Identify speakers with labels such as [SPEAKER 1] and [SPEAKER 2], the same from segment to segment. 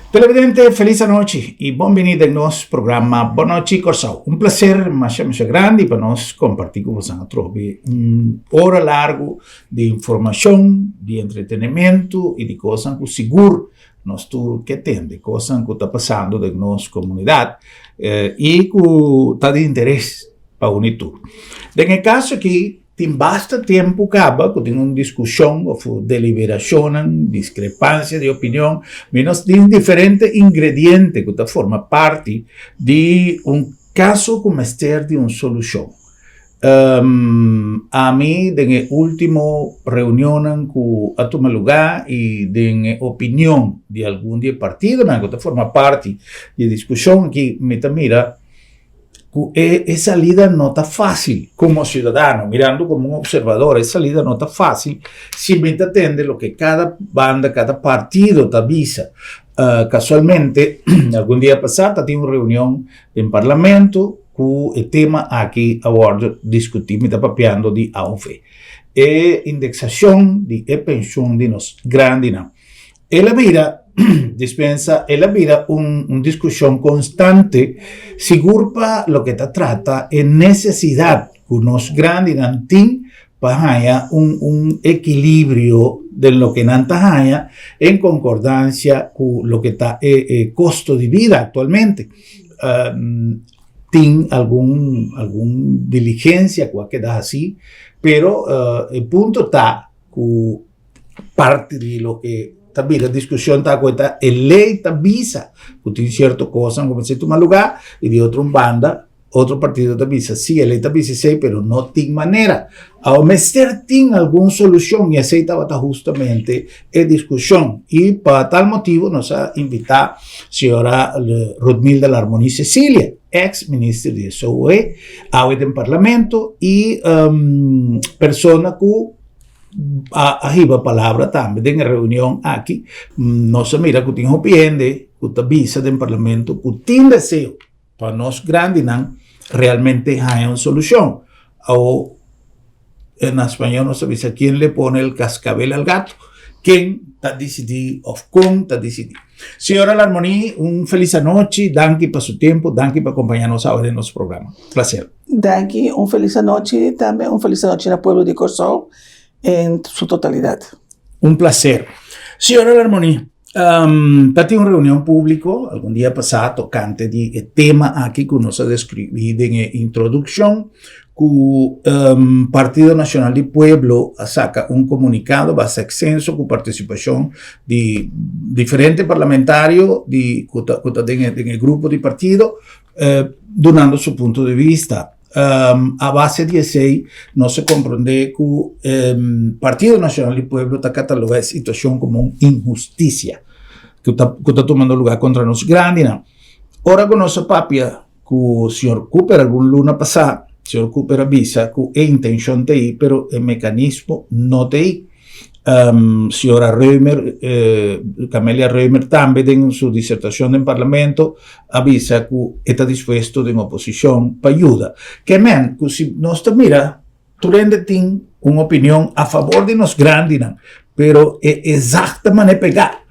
[SPEAKER 1] Televidente, feliz noite e bem-vindo ao nosso programa Boa Noite Corsau. Prazer mais grande para nós compartilhar com vocês hora largo de informação, de entretenimento e de coisas que seguro nós tudo que tem, de coisas que está passando na nossa comunidade e que está de interesse para unir tudo. No caso aqui, tem bastante tempo acaba que tem uma discussão ou deliberação, discrepância de opinião, menos de diferentes ingredientes que forma parte de caso como este de uma solução. A mim, na última reunião que tomou lugar e de opinião de algum partido, que forma parte de discussão que me mira, essa salida não está fácil como cidadano, mirando como observador, essa salida não está fácil, simplesmente atende o que cada banda, cada partido te avisa. Casualmente, algum dia passado, tive uma reunião em parlamento com o tema aqui agora discutimos, está papeando de AUV. Indexação de pensão de nós grande, não. Ela vira dispensa, ela vira uma discussão constante, seguro para o que se trata é necessidade que nós grandes não tem para equilíbrio de lo que não está em concordância com o que está custo de vida atualmente. Tem alguma diligência que dá assim, pero o ponto está que parte de lo que também a discussão está com a lei avisa que tem certa coisa como se toma lugar e de outra banda, outro partido avisa, sim, a lei avisa, sim, mas não tem maneira. Ao mestre tem alguma solução e aceitava justamente a discussão. E para tal motivo, nós invitamos a senhora Rodmilda Larmoni Cecília, ex-ministra de SOE, ao parlamento e pessoa que arriba a palavra também na reunião aqui, nós mira que tem opinião, que avisa do parlamento, que tem desejo para nós grandes não realmente há uma solução. Ou, em espanhol, nós avisa quem le pone el cascabel al gato, quem está decidido ou como está decidido. Senhora Larmoni, feliz noite, danke por seu tempo, danke por acompanhar-nos agora em nosso programa. Prazer.
[SPEAKER 2] Danke, feliz noite também, feliz noite no povo de Corsau, en su totalidad.
[SPEAKER 1] Un placer. Señora Larmoni, tati una reunión pública algún día pasado tocante de tema aquí que nos ha descrito en la introducción que Partido Nacional del Pueblo saca un comunicado bastante extenso con participación de diferentes parlamentarios de en el grupo de partido dando su punto de vista. A base de ese, no se comprende que el Partido Nacional del Pueblo está catalogando la situación como una injusticia que está tomando lugar contra nosotros grandes. Ahora con nuestra papia, que el señor Cooper, algún luna pasada, el señor Cooper avisa que es intención de ir, pero el mecanismo no de ir. Señora Reumer, Camelia Reumer también en su disertación en Parlamento avisa que está dispuesto en oposición para ayuda. Que si nos mira, tú tienes una opinión a favor de los grandes, pero exactamente pegar.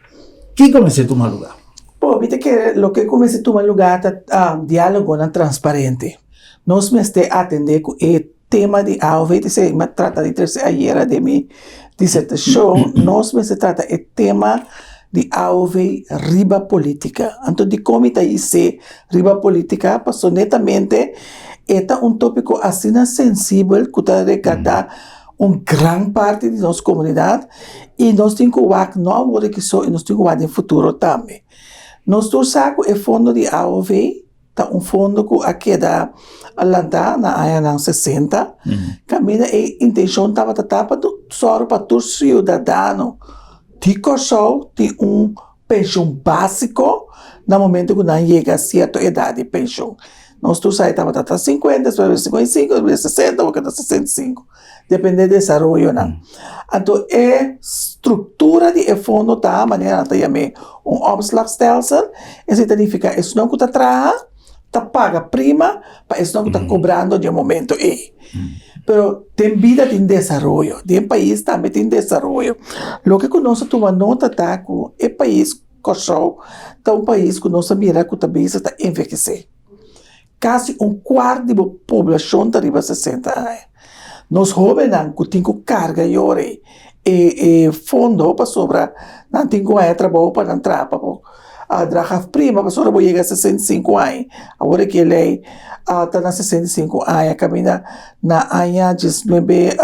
[SPEAKER 1] ¿Qué comienza a tomar lugar?
[SPEAKER 2] Pues, viste que lo que comienza a tomar lugar es diálogo transparente. Nos me esté atender el tema de AOV, me trata de tercera ayer de mi dissertação, se trata do tema de AOV riba política. Então, de como está esse riba política, passou netamente, é tópico assim sensível que está recata uma grande parte de nossa comunidade e nós temos que ver não agora que só, e nós temos que ver no futuro também. Nós temos o fundo de AOV, fundo que aqui da Alanda, na área 60, caminha a intenção estava só para todo cidadão de Corsau ter pensão básico no momento que não chega a certa idade de pensão. Nós estava até 50, depois 55, depois 60, depois 65. Depende do desenvolvimento, não. Então, a estrutura de fundo está a maneira que chama opslagstelsel. Isso significa, isso não está atrás, paga prima, para isso não está cobrando de momento. Pero tem vida tem desenvolvimento, tem país também tem desenvolvimento. O que nós tomamos nota tá que o país Kosovo é país que nós mira que também está envelhecer. Quase quarto da população está arriba a 60 anos. Nós jovens que temos carga e fundo para sobrar, não temos trabalho para entrar para a prima para sobrar chegar a 65 anos. Agora que ele está na 65 anos, caminha na ano 19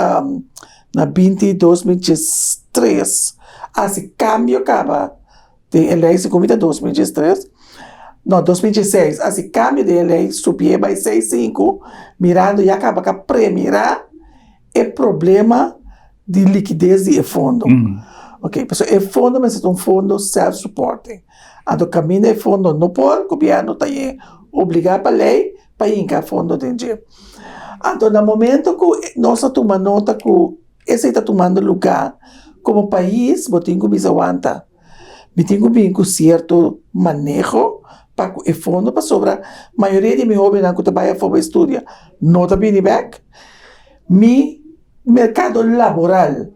[SPEAKER 2] na 2023. Assim, cambio acaba de ele se comida 2023. Não, 2016. Assim, cambio de ele subir para 6,5, mirando e acaba com a primeira é problema de liquidez de fundo. Ok, pessoal, é fundo, mas é fundo self-supporting. Então, caminho é fundo não pode, o governo está obrigado para a lei para ir a fundo de dinheiro. Então, no momento que nós tomamos nota que esse está tomando lugar, como país, eu tenho que aguentar. Eu tenho que ter certo manejo para o fundo para sobrar. A maioria de meus jovens que trabalham fora estudar não está vindo back. Mi mercado laboral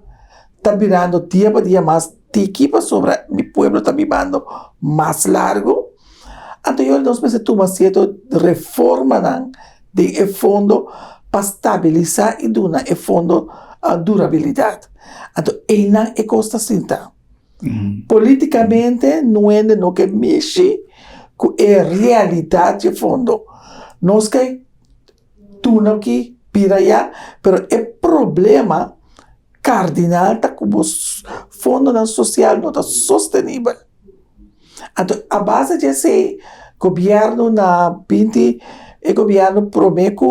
[SPEAKER 2] está virando dia para dia mais tiki para sobrar. Mi pueblo está vivendo mais largo. Então, nós precisamos tomar certa reforma de fundo para estabilizar e dar o fundo a durabilidade. Então, não é costa cinta. Politicamente, não é no que mexe com a realidade de fundo. Nós que tu não que pira já, mas o problema cardinal está como fundo social não está sostenível. Então, a base de esse governo na 20, o governo promete que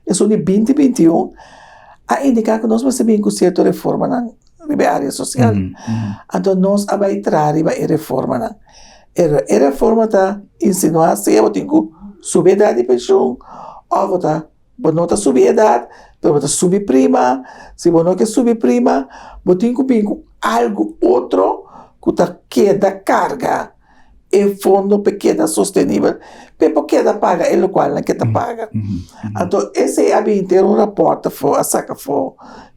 [SPEAKER 2] é de 2021 a indicar que nós vamos ter uma certa reforma na área social. Então, nós vamos entrar em a reforma. A reforma está insinuando se eu tenho subir a idade de pensão, ou não está subir a idade, mas está subir prima. Se você não quer subir prima, você tem que ter algo outro que está queda carga. E fundo pequena sostenível, porque da paga é o qual não quer paga. Então, esse é inteiro rapport a saca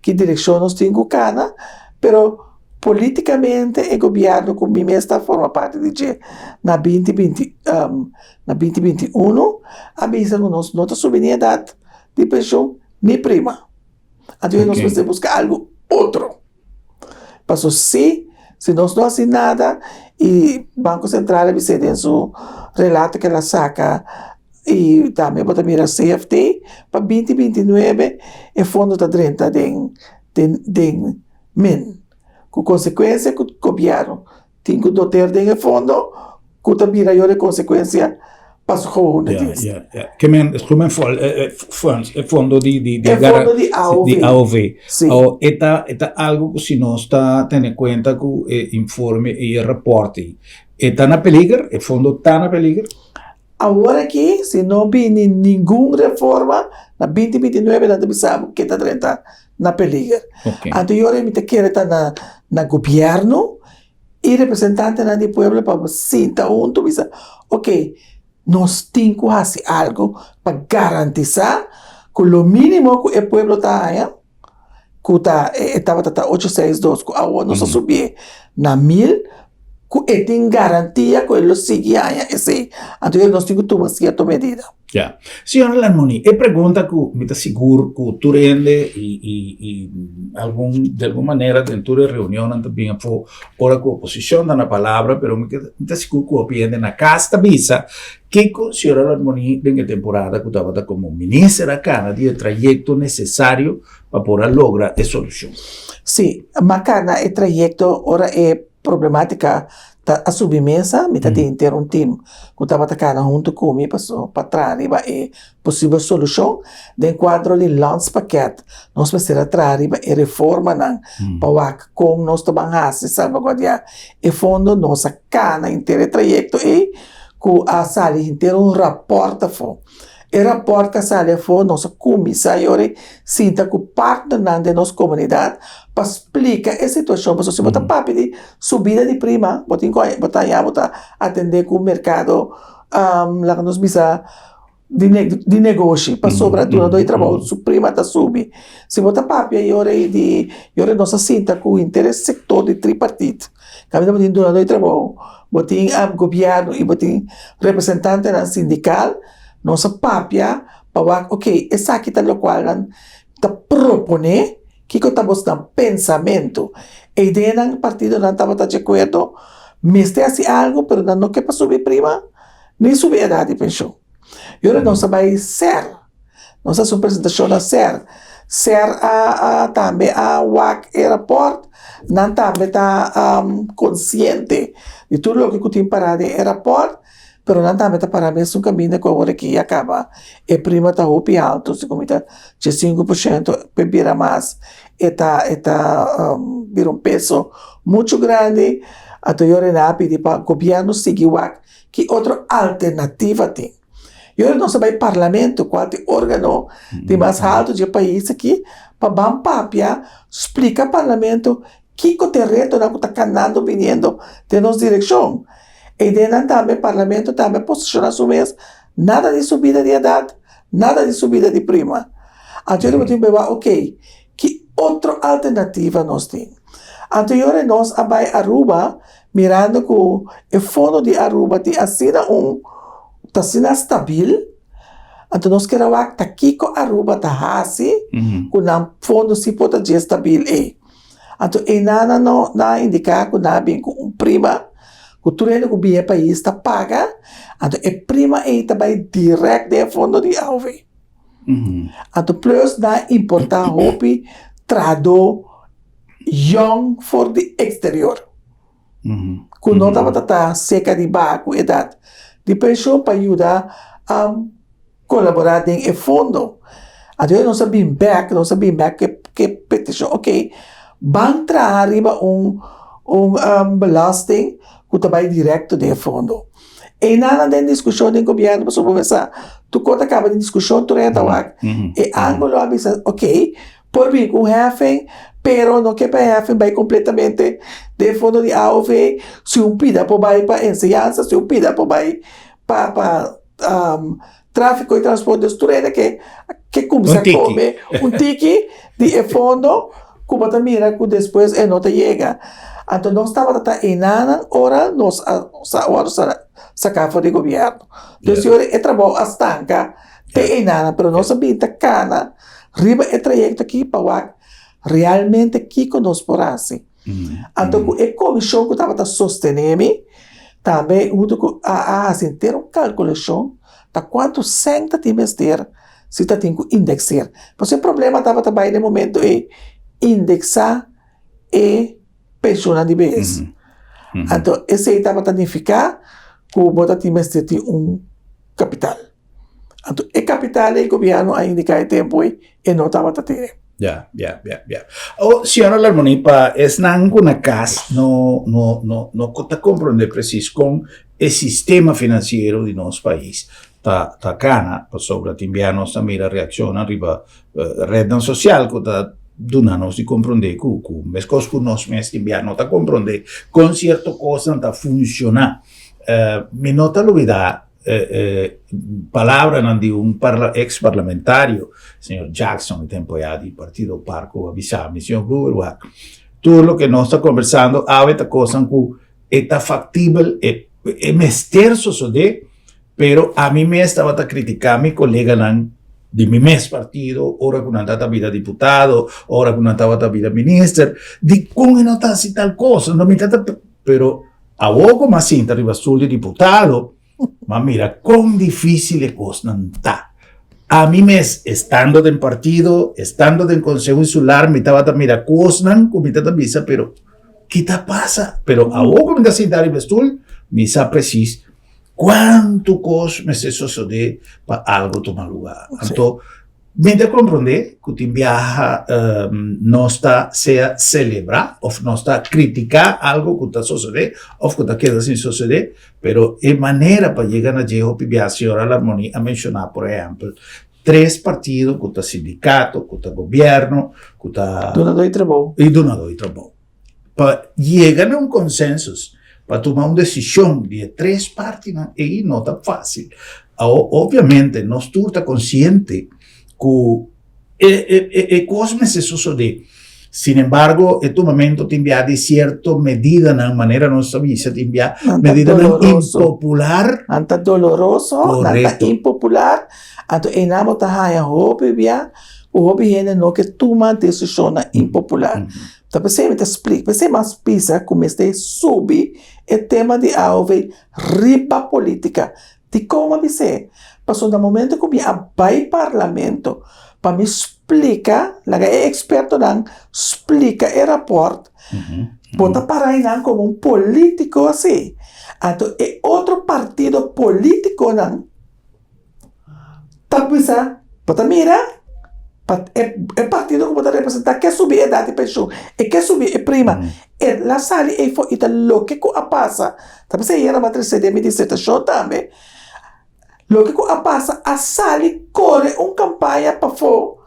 [SPEAKER 2] que direção nós temos cana, pero politicamente o governo com mim está forma parte de na 2021 avisa que nós não está subindo a idade de pensão nem prima. Então, nós precisamos buscar algo outro. Passou se nós não fazemos nada, e o Banco Central dice em seu relato que ela saca, e também bota mira CFT, para 2029, o fundo está 30 de min. Com consequência, que o governo tem que dotar de fundo, que também mira a consequência para o governo.
[SPEAKER 1] Que men fondo de AOV.
[SPEAKER 2] Sí.
[SPEAKER 1] Eta algo que si no está teniendo en cuenta que informe y el reporte. Está na peligro, el fondo está na peligro.
[SPEAKER 2] Agora aqui, se não viene nenhuma reforma, na 2029 nós sabemos que está 30 na peligro. Então, eu quero estar na governo e representante do povo para sentar junto e dizer, ok, nós temos que fazer algo para garantizar que o mínimo que o povo está aí, que estava 862, que agora nós subir na 1000, que tem garantia que ele sigue aí. Então, nós temos que tomar certa medida.
[SPEAKER 1] Ya. Señora Larmoni, pregunta que me está seguro que tú rende y de alguna manera dentro de reunión también fue ahora con oposición da la palabra, pero me está seguro que opinión en la casta visa que señora Larmoni en la temporada que estaba como ministra acá de trayecto necesario para poder lograr esa solución.
[SPEAKER 2] Sí, macana el trayecto ahora es problemática. A submesa, me está inteiro um time que estava atacando junto comigo para trás e possível solução de quadro de lance paquete nós precisamos atrás e reforma para com nós trabalhar se salvaguardar e fundo nossa cana inteiro trajeto e que a sala inteiro rapporta for e rapporta a sala for nossa comissário sinta que parte da nossa comunidade para explicar a situação, porque se você está de subida de prima, você atender com o mercado, lá que nós bisa de negócio para sobra tudo do trabalho suprema da subi se bota papia e ora nossa cinta com o interesse sector de tripartite caminho de do trabalho botin a governo e botin representante na sindical nossa papia para ok essa aqui tá lo qual ta propone que estamos dando pensamento a ideia do partido não estava de acordo mestre assim algo pero não que para subir prima nem subir a idade de pensão. E ora nós vai ser, nossa apresentação a ser também a WAC Airport, não também está consciente de tudo o que tem para de aeroporto, pero não também está para mesmo caminho com a hora que acaba. E prima está hopi alto, se como está de 5%, bebira mais, vira peso muito grande, até eu na pedir para o governo seguir WAC, que outra alternativa tem. E agora nós vamos ao parlamento, qual é o órgão de mais alto do país aqui, para bam papia, explica ao parlamento que o terreno não está canando, vindo de nossa direção. E dentro também o parlamento também posiciona a vez, nada de subida de idade, nada de subida de prima. Então eu vou ver, ok, que outra alternativa nós temos? Então nós vamos a Aruba, mirando que o fundo de Aruba tem está sendo estável, então nós queremos que aqui com Aruba está assim, com o fundo se pode ser estável. Então, nada não indica que não bem com prima, que tudo que o país está paga, então a prima está direto do fundo de AUV. Então, plus não importa hopi trado young for the exterior. Que não estava seca de baixo idade. De pensão para ajudar a colaborar em fundo. Então, nós sabemos que petição, ok, vão trazer arriba belasting que vai direto do fundo. E nada de discussão do governo, para conversar, tu conta acaba de discussão, tu reta lá, e algo lá avisa, ok, por mim, com refém, pero não que para refém vai completamente de fundo de AUV, se pida para ensinança, se pida para tráfico e transporte de estudantes que começa a comer tique de fundo, como também mira que depois não te chega. Então, nós estávamos em nada hora, nós sacamos do governo. Então, se eu trabalho a estanca, tem nada, mas nós sabemos que cana, riba o trajeto aqui para realmente que nós porase. Então, a comissão que estava sustentando, também, assim, ter calculação de quanto senta de investir, se está tem que indexar. Porque o problema estava também no momento é indexar e pensionar de vez. Então, esse estava a significar que o bota de investir capital. Então, o capital e o governo a indicar o tempo e não estava a ter.
[SPEAKER 1] Ya. O senhora Larmonipa, es nanguna casa no te comprende preciso con el sistema financiero de nuestro país. Ta cana, sobre timbianos a mira reacción arriba red social que ta donanos de comprender que mes cosas que nos mes timbiano ta comprender con cierto cosa ta funciona. Me nota la vida palabra de un ex parlamentario, señor Jackson, el tiempo ya del partido Parco, avisame, señor Gruber, todo lo que nos está conversando, hay esta cosa que está factible, es mesterso de, pero a mí me estaba a criticar mi colega de mi mes partido, ahora que no estaba vida diputado, ahora que no estaba vida ministro, de cómo no está así tal cosa, no me trata, pero a poco más sin arriba sul de diputado. Ma mira, cuán difícil es cosa está. A mí me estando en partido, estando en consejo insular, me estaba mira, cosnan, como me visa, pero ¿qué te pasa? Pero a vos como me estás dar investul, me sa precis cuánto cos me se sucede para algo tomar lugar. Entonces, me de comprender que te viaja no está sea celebrar o no está criticar algo que está sucediendo o que está quedando sin suceder, pero es manera para llegar a llegar a señora Larmoni a mencionar, por ejemplo, 3 partidos, que está sindicato, que está gobierno, que está
[SPEAKER 2] donador y
[SPEAKER 1] trabajo. Para llegar a un consenso, para tomar una decisión de 3 partes, y no está fácil. Ovviamente, non sta consciente que cosme se sucede. Sin embargo, en tu momento te envía de cierta medida, de manera no sabía, te envía medida impopular.
[SPEAKER 2] Anta doloroso, anta impopular. Anto enamo tahaya hobby bia, o hobby hene no que toma decisão impopular. Então, você me explica, você mais pisa como este sube o tema de alve riba política. De como você passou no momento que me abai parlamento para me explica, lá é experto não explica o rapport, bota para aí não como político assim. Então, é outro partido político não. Tá pensando, bota mira. É partido que pode representar quer subir a idade de pensão e quer subir a prima. E lá sali e foi ita lo que a passa. Tá pensando era matriz de me disse show também. Lo que a passa a sali corre campanha para fora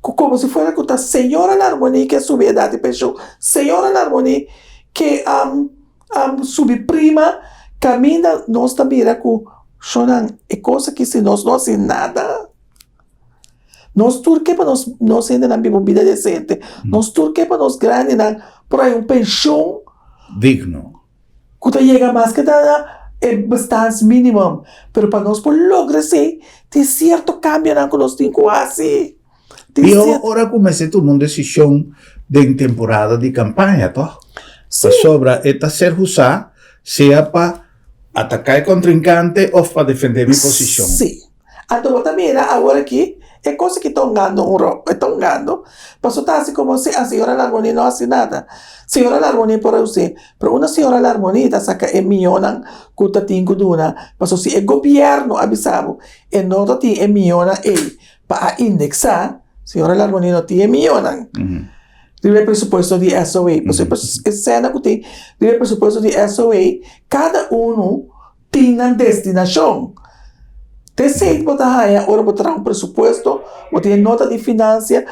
[SPEAKER 2] como se fosse que a senhora Larmoni que subir a idade de pensão, senhora Larmoni que subir prima, caminha nós também mira que choram é coisa que se nós não fazemos nada. Nós turque para nós ainda não vivemos vida decente. Nós turque para nós grande por aí pensão
[SPEAKER 1] digno.
[SPEAKER 2] Que chega mais que é bastante mínimo, mas para nós por lograr assim, tem certo cambio que nós temos assim.
[SPEAKER 1] E agora comecei a tomar uma decisão de temporada de campanha, tá? Sobre esta ser usada, seja para atacar o contrincante ou para defender minha posição.
[SPEAKER 2] Sim. Então, também agora aqui é coisa que estão ganhando, mas está assim como se a senhora Larmoni não faz nada. Senhora Larmoni por você, para uma senhora Larmoni está saca milhões que está tendo duna, mas se o governo avisado e não tem milhões para indexar, senhora Larmoni não tem milhões. Deve presupuesto de SOA, você cena que tem, deve presupuesto de SOA, cada tem uma destinação. Você botar aí, agora botar presupuesto, botar nota de finanças,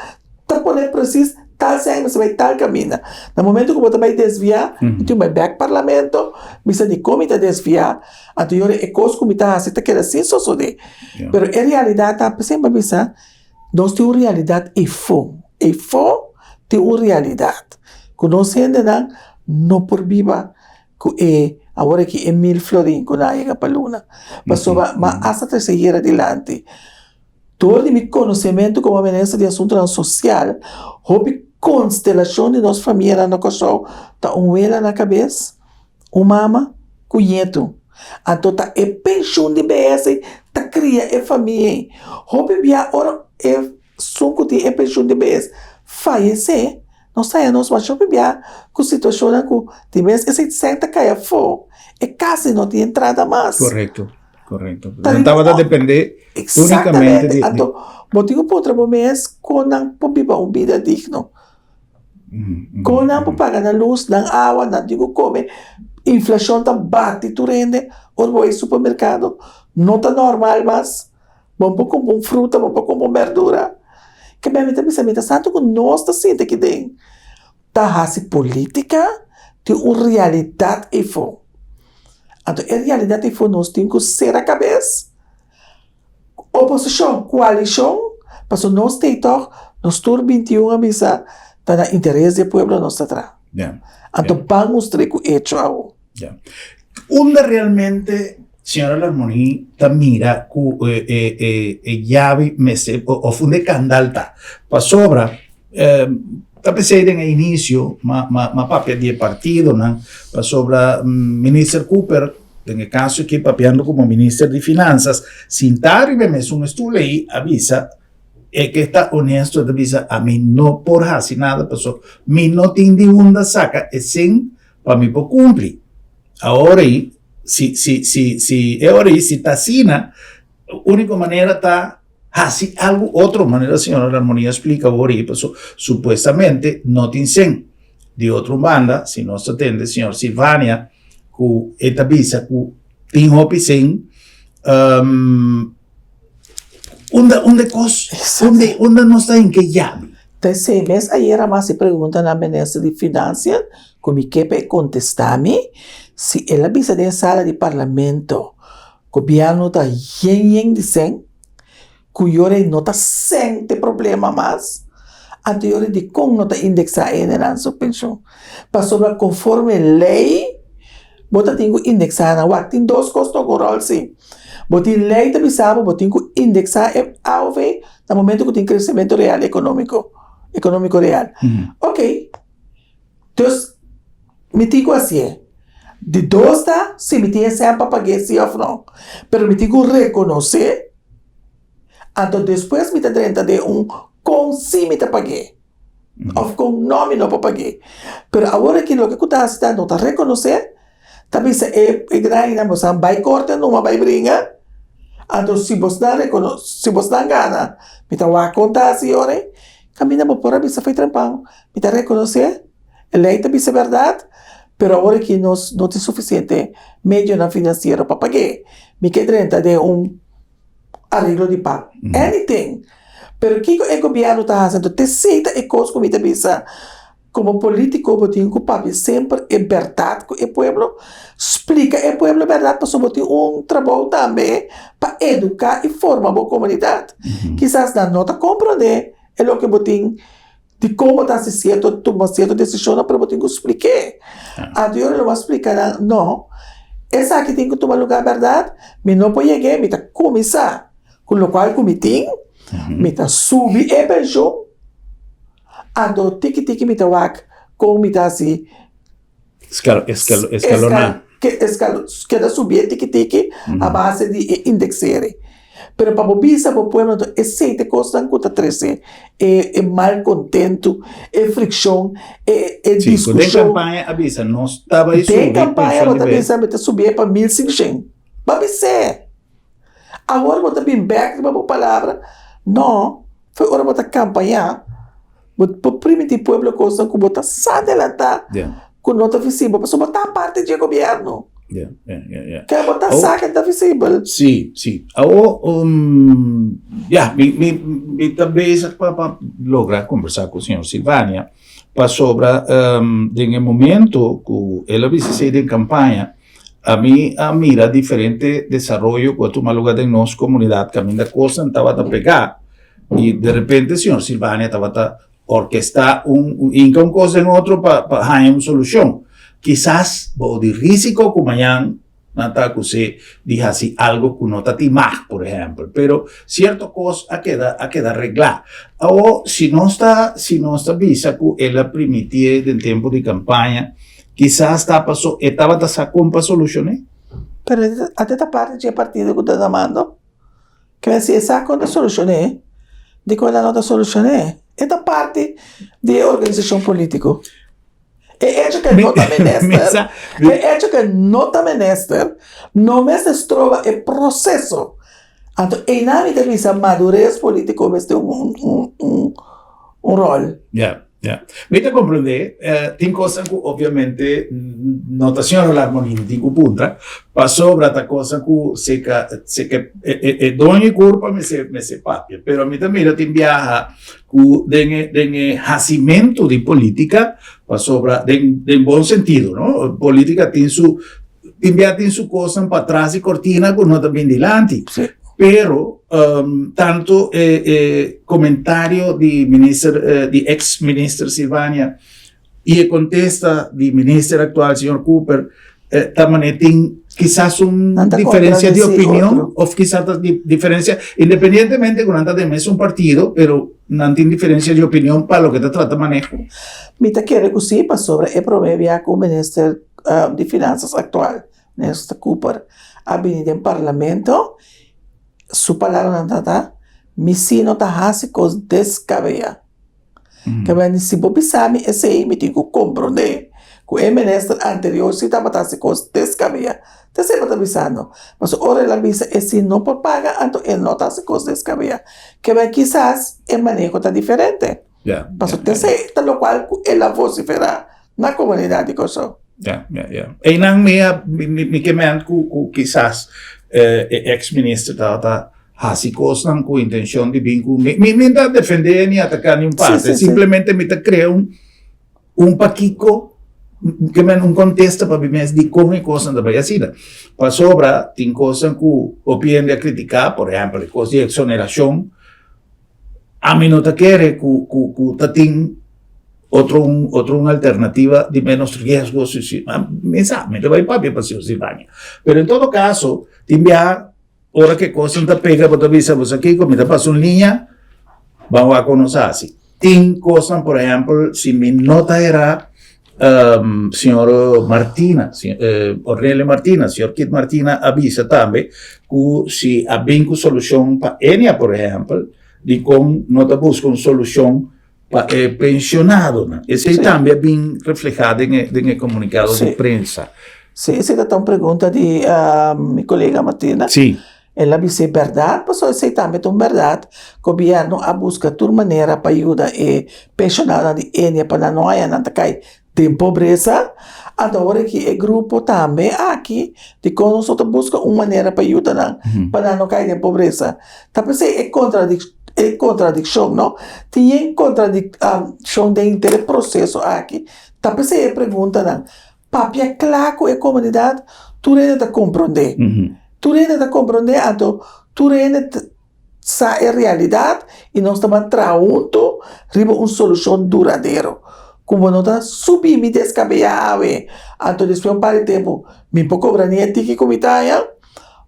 [SPEAKER 2] tá poder preciso tal sem você vai tal caminho. No momento que você vai desviar, você vai back parlamento, você de como te desviar, então eu é coisa como tá assim, tá querendo assim só de. Pero em realidade tá sempre pensar, nós temos realidade e tem uma realidade. Que nós ainda não por viva que agora que Emil Florin que não chega para Luna, mas hasta seguir adelante. Todo o meu conhecimento como ministra de assuntos social, houve constelação de nossa família na casa, tá vela na cabeça, mama, cunheto. Então tá pensão de BS, tá cria família. Houve via ora sunco de pensão de BS, fallecer. Não sai nós mas eu bebia com situação que tivesse esse senta caia fora e quase não tinha entrada mais.
[SPEAKER 1] Correto. Não estava a depender unicamente de.
[SPEAKER 2] Então, motivo para outro mês com não viver uma vida digna. Com não pagar na luz, na água, não digo come, inflação tá bate tu rende, ou vai ao supermercado, não está normal mais, vamos com fruta, vamos com verdura. Que bem, me santo que nós está sendo aqui dentro. Tá assim política, tem uma realidade e for. Então, a realidade e for nós temos que ser a cabeça. Oposição, coalição, mas nós temos nós todos 21 a misa, tá na interesse do povo nós atrás. Então, vamos ter que hecho algo.
[SPEAKER 1] Onde realmente senhora Larmoni ta mira que llave mese o funde candalta pa sobra ta pensei no início ma papia de partido não pa sobra minister Cooper no caso que papiando como ministro de finanças sin tarde me un estudo aí avisa que está honesto avisa a mim não por hacer nada pasó mi no tindi unda saca e sem pa mi po cumplir agora aí se agora se está assim, a única maneira está assim algo outra maneira a senhora Larmoni explica agora aí, supostamente não tem sem de outra banda, se nós atende a senhora Silvânia que esta visa que tem hopi sem onde não está em que llave.
[SPEAKER 2] Então, se mês aí era mais se pergunta na ministra de Finanças, como que para contestar-me, se ela visa de sala de parlamento, governo está yen dizendo que yore não está sem ter problema mais. Ante yore de como não está indexar na sua pensão. Para sobre conforme lei, bota tem que indexar na wak. Tem dois custos agora, sim. Bota lei também sabe, bota tem que indexar ao ver no momento que tem crescimento real econômico real. Ok. Então, me digo assim, de dois tá, se me tem sempre para pagar sim ou não. Mas me digo reconhecer, então depois me tem de com sim me tem pagar. Ou com nome não para pagar. Mas agora que o que está não está reconhecer, também se é grande, mas vai cortar, não vai brincar. Então, se você não gana, me está a contar, senhora, caminha por aí, você foi trampão. Me está reconhecer, lei também é verdade, mas agora que não tem suficiente meio na financeiro para pagar, me quer de arreglo de pago. Anything. Pero que o governo está fazendo? Te aceita e coisa como te pensa. Como político, eu tenho que pagar sempre a verdade com o povo. Explica ao povo a verdade, mas eu tenho trabalho também para educar e formar a comunidade. Quizás não está compreender é o que eu tenho de como está se certo, tomar certa decisão, mas eu tenho que explicar. A Deus não vai explicar, não. Essa aqui tem que tomar lugar a verdade, mas não pode chegar, mas começar. Com o qual eu tenho, mas subir a pensão. Ando tiki me tawak com me assim
[SPEAKER 1] escalonar.
[SPEAKER 2] Que da subir tiki a base de indexar. Pero para bobisa o pueblo esse te costa custa 13 é mal contento é fricção é discussão.
[SPEAKER 1] De campanha avisa não estava isso.
[SPEAKER 2] De campanha você pensa me subir para 1.500. Vai ser. Agora você bem back para a palavra. Não, foi hora para campanha. Por primitivo pueblo coisa que bota sa adelantar com nota visível, mas botar parte do governo. Quer botar sa que está visível.
[SPEAKER 1] Sim. Me também para lograr conversar com o senhor Silvânia para sobre em momento que ela visita em campanha a mira diferente desenvolvimento que toma lugar em nossa comunidade que a minha coisa estava a pegar e de repente o senhor Silvânia estava orquestar uma coisa em outra para ganhar uma solução. Quizás, de risco que amanhã não está que você diga assim algo que não está timar, por exemplo, pero cierta coisa a queda arreglar. Ou se não está visa que ela permitia em tempo de campanha, quizás estava sacando para solucionar.
[SPEAKER 2] Pero até esta parte de partido que está chamando, que se saca de solucionar, de qual não está solucionar. Esta parte de organização política. É hecho que não está menester. É hecho que não está menester. Não se trova o processo. Então, em nada de visa madurez político, mas tem rol.
[SPEAKER 1] Me te compreender, tem coisas que, obviamente, notação da harmonia, tem que punta, passou para esta coisa que é dona e culpa me se papia, pero a mim também tem viaja que den racimento de política, passou para den bom sentido, não? Política tem su coisa para trás e cortina que não também delante.
[SPEAKER 2] Sí.
[SPEAKER 1] Pero tanto comentario de ex-ministro Silvânia e a contesta do ministro actual, señor Cooper, também tem quizás uma diferença de opinião, ou quizás diferença, independentemente que não está de mesmo partido, pero não tem diferença de opinião para o que se trata de manejo.
[SPEAKER 2] Me te quero que sim, sobre o problema com o ministro de Finanças actual, Néstor Cooper, ha venido em parlamento. Su palavra não está, me sino tá hasi cos descabella. Que bem, se você sabe, esse aí me tem que compreender que o ministro anterior se estava hasi cos descabella. Te sempre está avisando, mas ora ele avisa esse não por paga, então ele não está hasi cos descabella. Que bem, quizás o manejo está diferente. Mas te sei, tal qual ele vocifera na comunidade que eu sou.
[SPEAKER 1] E não me queimando que quizás ex-ministro estava assim coisa com a intenção de vir com me está defender nem atacar nenhum parte, simplesmente me está criando paquico que me un contexto para mim de como e coisas da Brasília. Para sobra, tem coisas que opinião a criticar, por exemplo, coisas de exoneração. A mim não te quer que tem outra alternativa de menos riesgo, me vai para passeio se banha. Pero em todo caso, tem hora que coisa te pega, para avisar você aqui, como te passa uma linha, vamos a conhecer assim. Tem coisas, por exemplo, se me nota era senhor Martina, Ornelle Martina, senhor Kit Martina avisa também que se há bem com solução para Enia, por exemplo, de como nota busca uma solução para pensionado, né? Esse
[SPEAKER 2] Sim.
[SPEAKER 1] também é bem reflejado em comunicado
[SPEAKER 2] Sim.
[SPEAKER 1] de prensa.
[SPEAKER 2] Sim, essa é uma pergunta de minha colega Martina.
[SPEAKER 1] Sim.
[SPEAKER 2] Ela disse verdade, mas essa também é verdade. Que o governo a busca de maneira para ajudar e pensionada de Enia para não haja nada cai de pobreza. Agora que o grupo também aqui de quando nós busca uma maneira para ajudar para não cair de pobreza. Também é contradição, não? Tem contradição dentro do processo aqui. Também é pergunta, não? Papi é claro que a comunidade tu ainda compreender. Tu ainda compreender, então tu ainda sabe a realidade e nós estamos trabalhando para uma solução duradoura. Como não está subir me descabear, então depois um par de tempo me pouco brania tiki comitária,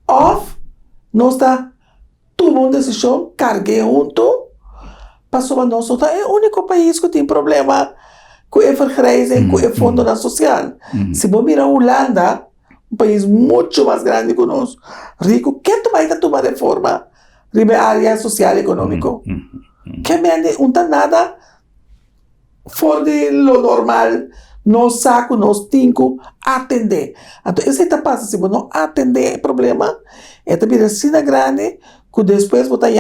[SPEAKER 2] off nós está tomando uma decisão, carguei junto, passou a nós é o único país que tem problema com o vergrijzing, com o fundo social. Se você mirar a Holanda, um país muito mais grande que nós, rico, que tu vai tomar reforma na área social e econômica? Que não tem nada fora de lo normal, nós saco, nós temos que atender. Então, isso está passando, se você não atender o problema, é também assim grande, que depois você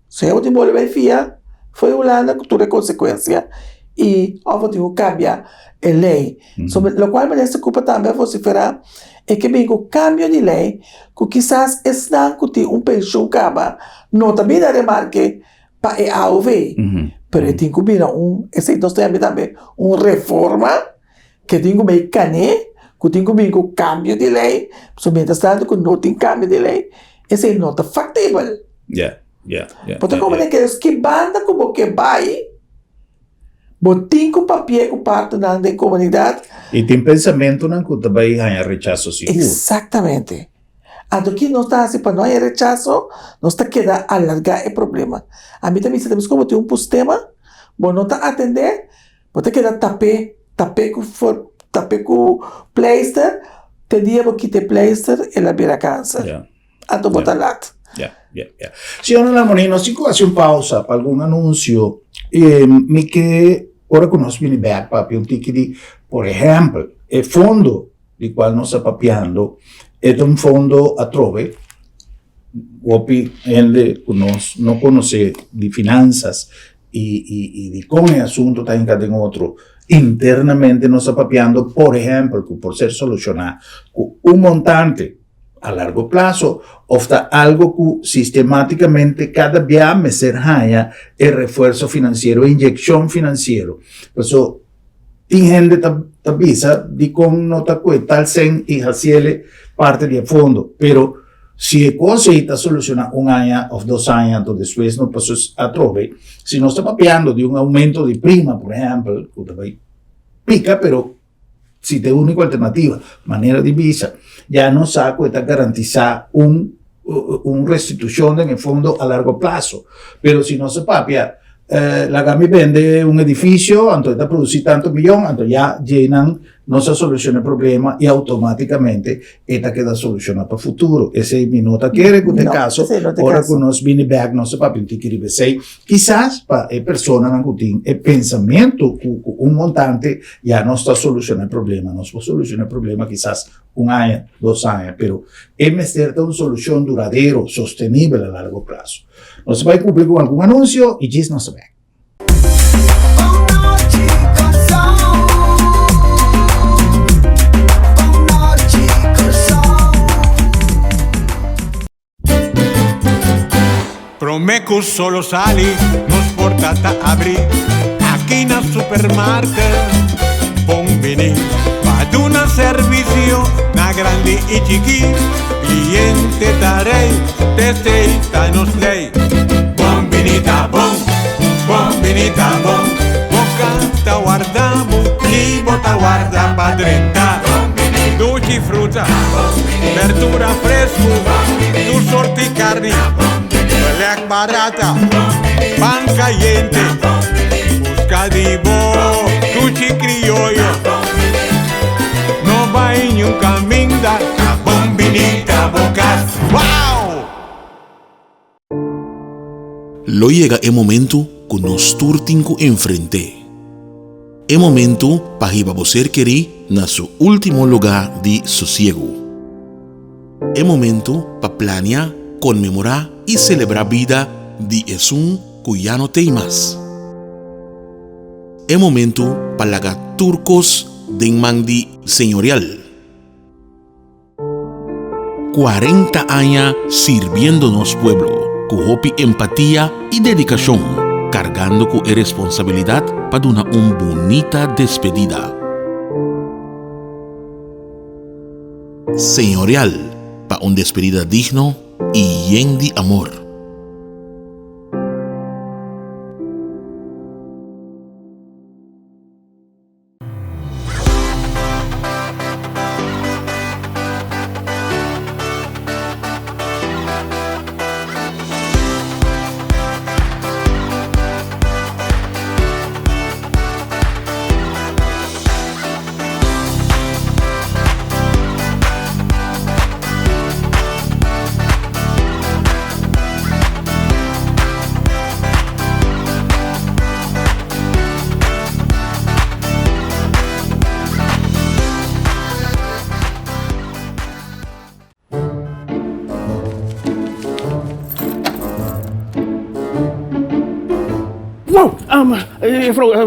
[SPEAKER 2] se eu te volver fia, foi a Holanda que tudo é consequência, e eu tenho que cambiar a lei. O qual me preocupa também vociferar é que vem o cambio de lei, que quizás está que tem pensão caba, não também dá remarque para a AOV, pero tem que vir esse nós temos também uma reforma que tem que vir cané, que tem que vir o cambio de lei, somente estando que não tem cambio de lei, esse não está factível. Porque como é que banda como que vai, botem com papel com parte da comunidade.
[SPEAKER 1] E tem pensamento que também há rechaço seguro.
[SPEAKER 2] Exatamente. Então, aqui nós estamos assim, para não haver rechaço, nós estamos querendo alargar o problema. A mim também, se temos como ter um sistema, bom, não está atender, você quer tape com pleister, te digo que te pleister, ela vira câncer. Então, bota lá.
[SPEAKER 1] Senhora Lamoni, nós temos que fazer uma pausa para algum anúncio. Me que, ora que nós vimos back para um tique de, por exemplo, o fundo de qual nós estamos papiando é um fundo a trove, opi ele que nós não conhece de finanças e de como o assunto está em cada outro. Internamente nós estamos papiando, por exemplo, que por ser solucionado um montante a largo plazo, ofta algo que sistemáticamente cada vez me será el refuerzo financiero, inyección financiero. Por eso, hay gente que avisa de cómo no está tal sen y haciele parte del fondo, pero si la cosa está solucionada un año o 2 años, entonces después no pasó a trove. Si no está papeando de un aumento de prima, por ejemplo, pica, pero si te única alternativa, manera de visa, ya no saco está garantizar una restitución en el fondo a largo plazo. Pero si no se papia, la GAMI vende un edificio, entonces está produciendo tantos millones, entonces ya llenan, no se soluciona el problema y automáticamente esta queda solucionada para el futuro. Ese minuto quiere que este caso, ahora que nos viene back, no se papia, quizás para personas que tienen el pensamiento, un montante ya no está solucionando el problema, no se soluciona el problema quizás 1 año, 2 años, pero es cierta una solución duradero, sostenible a largo plazo. No se va a cumplir con algún anuncio y Gis no se ve.
[SPEAKER 3] Promecu solo sali, nos portata apri, aquí na supermarket. bombini. Pa' una servicio, na grande y chiqui. Cliente darei, testeita nos lei. Bombinita bom, bombinita bom. Boca guardamos y bota guarda pa' 30. Dolce frutta, verdura fresco, tu sorti carne, black barata, pan caliente, busca di bo, tuchi criollo, no va en un camino da bombinita bocas, wow!
[SPEAKER 4] Lo llega el momento que nos turtinco enfrente. El momento para ir a você querer na su último lugar de sosiego. El momento para planear, conmemorar y celebrar vida de Jesús que ya no tem más. El momento para lagar turcos de mandi señorial. 40 años sirviéndonos pueblo, con hopi empatía y dedicación, cargando con responsabilidad para una bonita despedida. Señorial, para una despedida digno y lleno de amor.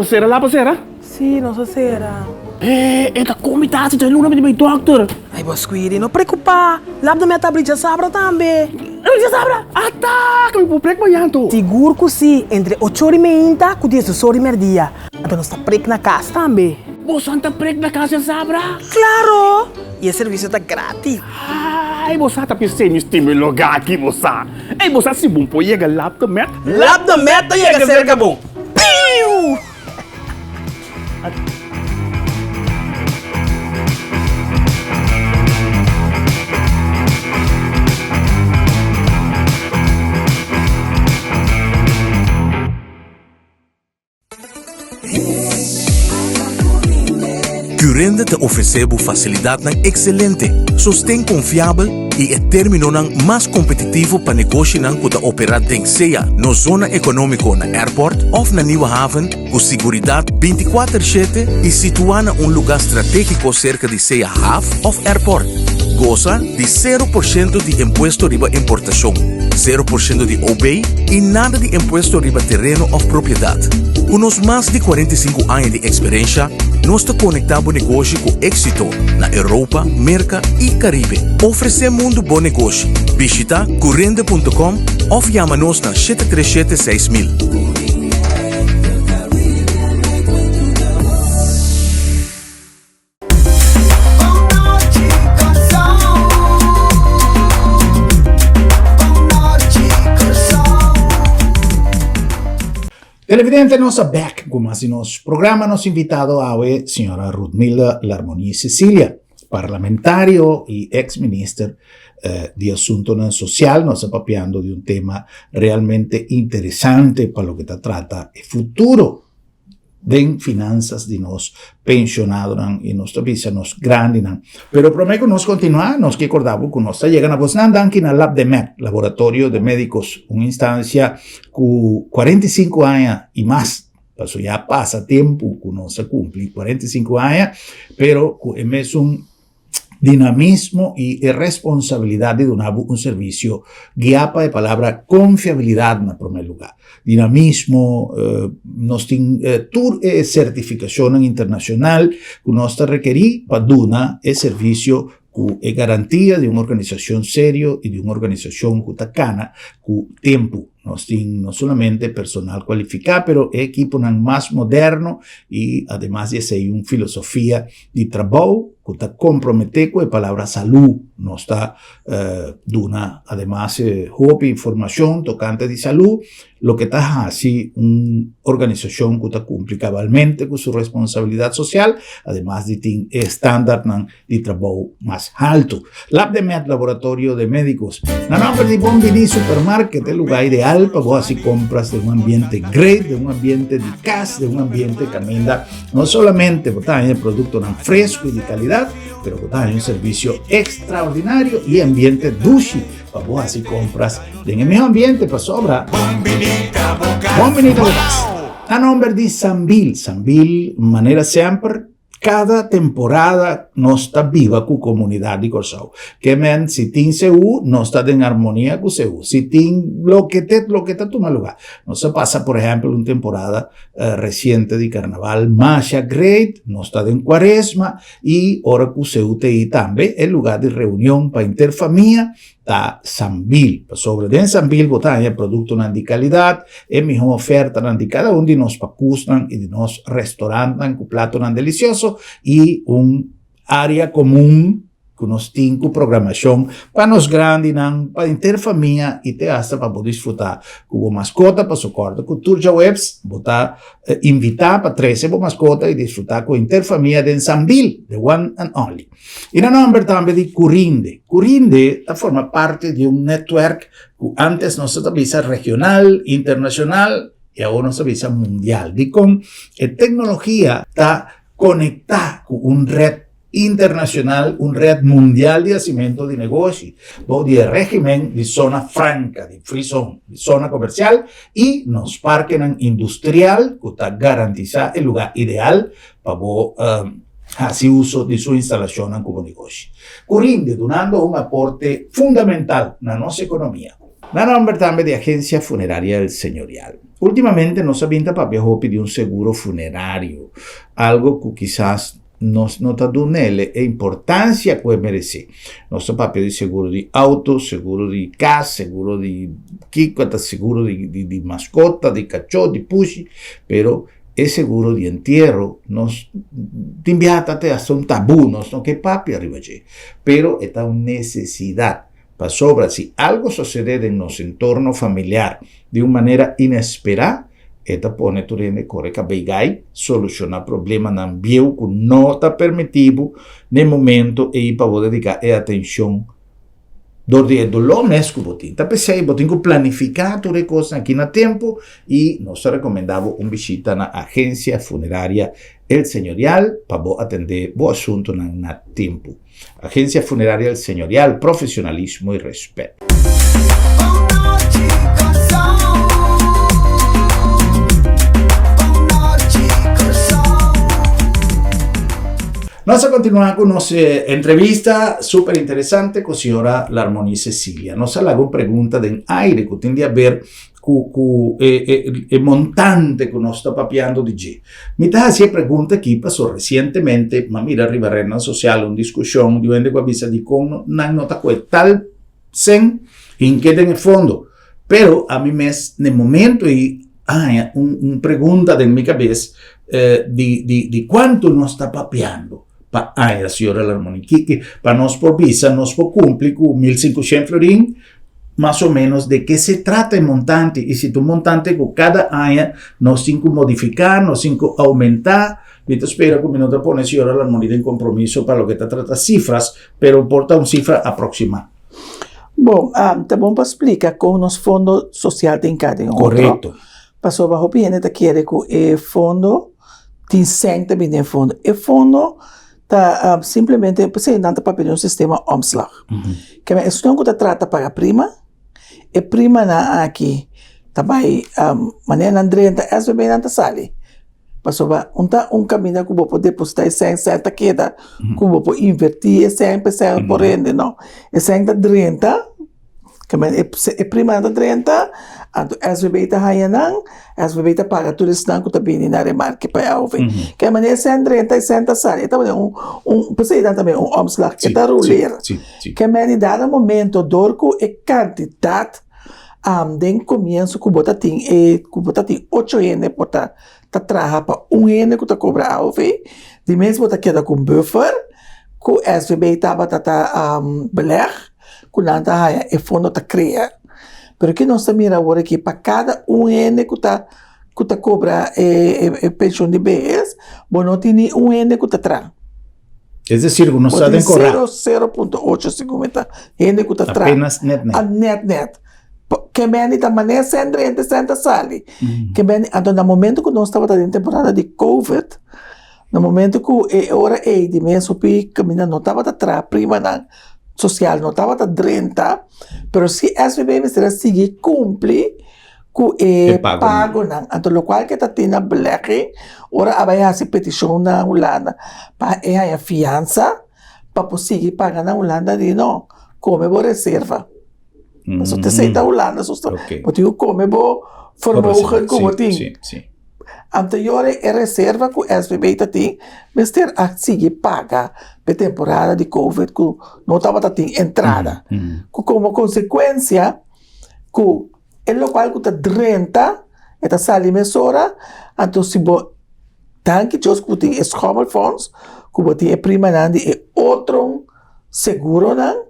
[SPEAKER 5] Sera lá pra Sera?
[SPEAKER 6] Sì, non so se era.
[SPEAKER 5] Esta comitasse tem luna de meu doctor.
[SPEAKER 6] Ai, boss, quindi, non preoccupare. L'abdo me tablica sabra tambe.
[SPEAKER 5] Não sabra? Ata, que me vou prego banhanto.
[SPEAKER 6] Sicuro que sì, entre 8 ore e meia, con 10 ore e merdia. Então non sta prego na casa tambe.
[SPEAKER 5] Bo santa prego na casa sabra?
[SPEAKER 6] Claro! E il servizio è gratis.
[SPEAKER 5] Ai, bossa tá pensando em time lugar aqui, bossa. Ei, bossa, se bom pô, chega lá do met.
[SPEAKER 6] L'abdo metta chega cerca bom. Piu!
[SPEAKER 7] Currende te oferece facilidade excelente, sustento confiável e é termino mais competitivo para negócio que operar em seja na zona econômica na airport ou na Nieuwe Haven, com segurança 24/7 e situada em lugar estratégico cerca de seja half of airport. Goza de 0% de imposto riba importação, 0% de OB e nada de imposto riba terreno ou propriedade. Com os mais de 45 anos de experiência, nós te conectamos negócio com êxito na Europa, América e Caribe. Oferecemos um bom negócio. Visita currende.com ou chama-nos na 737-6000.
[SPEAKER 1] Televidente nossa back, como assim nos programa nos invitado a hoje, senhora Rudmila Larmoni Cecilia, parlamentario e ex-ministro de Asunto Social, nos papeando de tema realmente interessante para lo que te trata el futuro de finanças de nos pensionados e nos visa nos grandes. Pero prometo nos continuar, nos que acordamos que nos llegan a vos aquí na Lab de MED, Laboratorio de Médicos, una instancia con 45 años y más. Eso ya pasa tiempo que no se cumple 45 años, pero es un dinamismo y responsabilidad de donar un servicio guiapa de palabra confiabilidad en primer lugar. Dinamismo, nos tiene certificación internacional que nos requerir para donar el servicio que es garantía de una organización seria y de una organización que tacana con tiempo. Nos tienen no solamente personal cualificado, pero equipo más moderno y además de ser una filosofía de trabajo que está comprometido con la palabra salud. Nos está dando además información tocante de salud, lo que está así una organización que está cumple cabalmente con su responsabilidad social, además de tener estándar de trabajo más alto. Lab de Med, laboratorio de médicos. No nombre de Bombini Supermarket, el lugar ideal para vos así compras de un ambiente great, de un ambiente de casa, de un ambiente que amenda no solamente botar el producto tan fresco y de calidad, pero botar un servicio extraordinario y ambiente dushi para vos así compras en el mismo ambiente para sobra. Bombinita Bocas. A nombre de Sambil, manera siempre. Cada temporada no está viva con comunidad de Corsao. Que men, si tin CU, no está en armonía con CU. Si tin lo que está toma lugar. No se pasa, por ejemplo, una temporada reciente de carnaval, Masha Great, no está en cuaresma, y ahora con CU TI también, el lugar de reunión para interfamia, está Sambil. Sobre de Sambil, botar el producto de calidad, es mejor oferta de cada uno de nos pacustan y de nos restaurantes con plato tan delicioso y un área común con nos cinco programación para nos grandes, para interfamia y te hasta para poder disfrutar como mascota para su corte con Turja Webs, botar invitar para 13 mascota y disfrutar con interfamia de Sambil, the one and only. Y el nombre también de Curinde. Curinde forma parte de un network que antes no se utiliza regional, internacional y ahora no se utiliza mundial. Y con tecnología está conectada con un red internacional, un red mundial de hacimiento de negocio, de régimen de zona franca, de free zone, de zona comercial y nos parques industrial que está garantizar el lugar ideal para hacer uso de su instalación como negocio. Curinde, donando un aporte fundamental a nuestra economía. La nombre también de Agencia Funeraria del Señorial. Últimamente nos avienta para pedir un seguro funerario, algo que quizás nos está dando e importancia que merece. Nuestro papel de seguro de auto, seguro de casa, seguro de kiko, seguro de mascota, de cachorro, de pushi, pero el seguro de entierro nos inviata hasta un tabú, no que papi arriba allí, pero esta una necesidad para sobra. Si algo sucede en nuestro entorno familiar de una manera inesperada, esta pone tu rende corre que begai solucionar problema na bio que não está permitido no momento e para poder dedicar atenção do lo mês que botin. Tá pensei, botin que planificar toda coisa aqui na tempo e nós recomendava visita na agência funerária El Señorial para atender o assunto na tempo. Agência Funerária El Señorial, profissionalismo e respeito. Vamos a continuar con nuestra entrevista súper interesante con la señora Larmoni Cecilia. Nos hago una pregunta de aire que tiene a ver con el montante que nos está papiando de G. Me está haciendo pregunta aquí, pasó recientemente, ma mira, arriba en la social, una discusión, yo ando con avisa de con no nota que tal sen, en queda en el fondo. Pero a mí me es, en el momento, y hay una pregunta de mi cabeza de cuánto nos está papeando. A señora Larmoni, que para nos por visa, nos por cumplir con 1.500 florín, más o menos de qué se trata el montante. Y si tu montante con cada año nos tiene que modificar, nos tiene que aumentar, yo espero que me no te pone señora Larmoni en compromiso para lo que te trata cifras, pero porta una cifra aproximada.
[SPEAKER 2] Bom, tá bom para explicar com os fundos sociais tem cada um.
[SPEAKER 1] Correto.
[SPEAKER 2] Passou bajo bem, tá querendo que o fundo tem sempre bem fundo. O fundo tá simplesmente você não tá para pedir um sistema omslag. Que é isso que trata para a prima. E prima na aqui também maneira Andrenta é bem não tá sali. Passou ba um caminho que vou depositar sem certa queda, que vou invertir sempre sem por rende não. E sem da 30 que é prima da 30 a SBB tá haianang, SBB tá paga tudo isso não que tá bem na remarque para a ouvir. Que a maneira sem 30 e sem da sali, tá você também omslag que tá ruler. Que a maneira dado momento dorco e quantidade Den comienzo que bota tem 8 ene bota ta traja pa 1 ene que ta cobra AOV. De mesmo bota queda com buffer, que SVB tava beleg, que nanta haya e fundo ta crea. Pero que nós mira agora que para cada 1 ene que ta cobra pensión de BS, bueno tiene 1 ene que ta tra.
[SPEAKER 1] Es decir, no está decorado.
[SPEAKER 2] 0.8 segunda ene que ta tra.
[SPEAKER 1] Apenas net.
[SPEAKER 2] Net. Que bem da maneira sempre entre senta sali. Que bem, então no momento que nós estava em temporada de COVID, no momento que hora de mês o pi caminha não estava atrás, prima na social não estava 30, pero se SVB me será seguir cumprir com pago não. Então o qual que está tendo black, ora vai fazer petição na Holanda para a fiança para seguir pagar na Holanda de não, como vou reserva. Mas você aceita a Holanda, porque eu como vou vermogen como tem. Anterior é reserva que o SVB tem, mas ter a seguir paga para temporada de COVID que não estava tendo entrada. Como consequência, que é o qual que está 30, está sali mesora, então se bo tanque just que tem escomelfonds, que tem prima nandi e outro seguro não.